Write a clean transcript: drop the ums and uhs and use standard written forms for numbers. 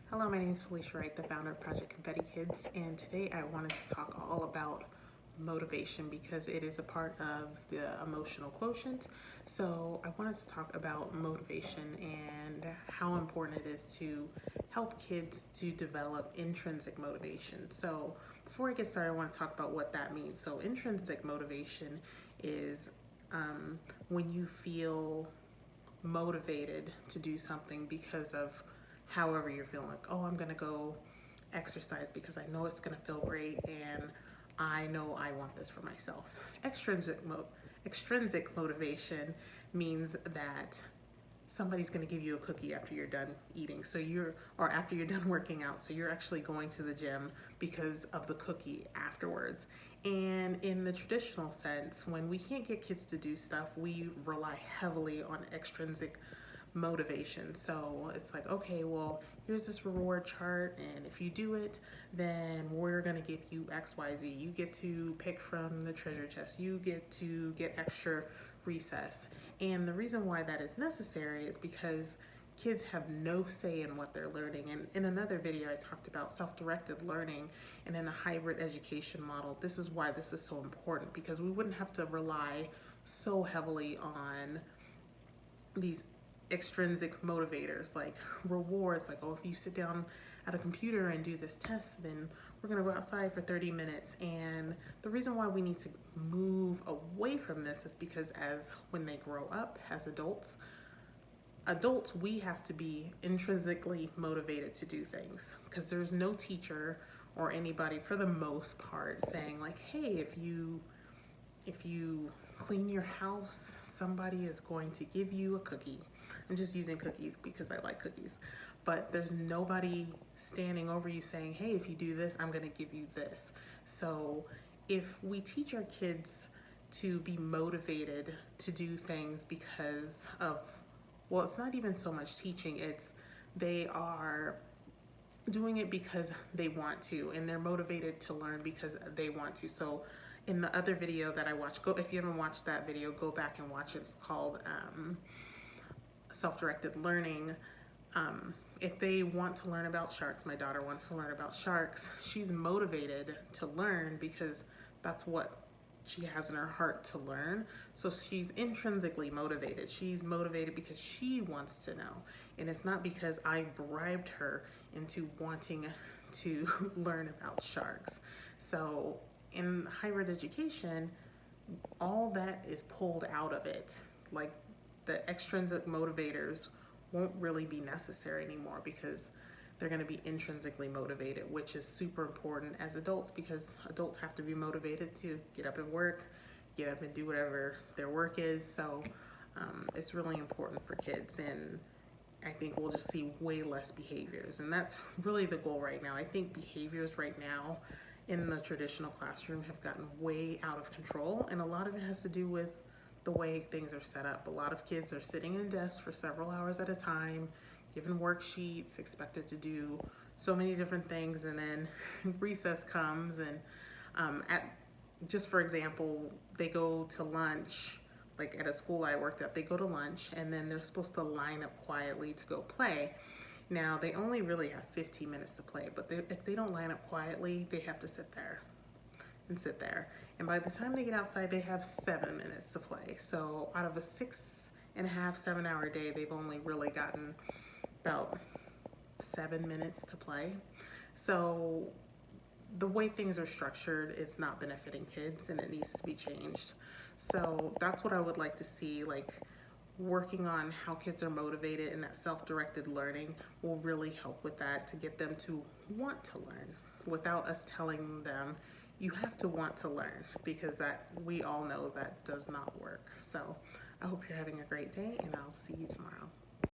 Hello, my name is Felicia Wright, the founder of Project Confetti Kids, and today I wanted to talk all about motivation because it is a part of the emotional quotient. So I wanted to talk about motivation and how important it is to help kids to develop intrinsic motivation. So before I get started, I want to talk about what that means. So intrinsic motivation is when you feel motivated to do something because of however you're feeling. Like, oh, I'm gonna go exercise because I know it's gonna feel great and I know I want this for myself. Extrinsic motivation means that somebody's going to give you a cookie after you're done eating, or after you're done working out, so you're actually going to the gym because of the cookie afterwards. And in the traditional sense, when we can't get kids to do stuff, we rely heavily on extrinsic motivation. So it's like, okay, well, here's this reward chart, and if you do it, then we're gonna give you XYZ. You get to pick from the treasure chest, you get to get extra recess. And the reason why that is necessary is because kids have no say in what they're learning. And in another video, I talked about self-directed learning, and in a hybrid education model, this is why this is so important, because we wouldn't have to rely so heavily on these extrinsic motivators like rewards, like, oh, if you sit down at a computer and do this test, then we're going to go outside for 30 minutes. And the reason why we need to move away from this is because when they grow up as adults, we have to be intrinsically motivated to do things, because there's no teacher or anybody for the most part saying like, hey, if you clean your house, somebody is going to give you a cookie. I'm just using cookies because I like cookies. But there's nobody standing over you saying, hey, if you do this, I'm going to give you this. So if we teach our kids to be motivated to do things because of, well, it's not even so much teaching, it's they are doing it because they want to, and they're motivated to learn because they want to. So in the other video that I watched, if you haven't watched that video, go back and watch it. It's called self-directed learning. If they want to learn about sharks, my daughter wants to learn about sharks, she's motivated to learn because that's what she has in her heart to learn. So she's intrinsically motivated. She's motivated because she wants to know. And it's not because I bribed her into wanting to learn about sharks. So in hybrid education, all that is pulled out of it. Like, the extrinsic motivators won't really be necessary anymore because they're going to be intrinsically motivated, which is super important as adults, because adults have to be motivated to get up and work, get up and do whatever their work is. So it's really important for kids, and I think we'll just see way less behaviors, and that's really the goal right now. I think behaviors right now in the traditional classroom have gotten way out of control, and a lot of it has to do with the way things are set up. A lot of kids are sitting in desks for several hours at a time, given worksheets, expected to do so many different things, and then recess comes, and just for example, they go to lunch, like at a school I worked at, they go to lunch and then they're supposed to line up quietly to go play. Now, they only really have 15 minutes to play, but if they don't line up quietly, they have to sit there and sit there. And by the time they get outside, they have 7 minutes to play. So out of a 6.5, 7-hour day, they've only really gotten about 7 minutes to play. So the way things are structured is not benefiting kids, and it needs to be changed. So that's what I would like to see, like, working on how kids are motivated, and that self-directed learning will really help with that, to get them to want to learn without us telling them you have to want to learn, because that, we all know that does not work. So I hope you're having a great day, and I'll see you tomorrow.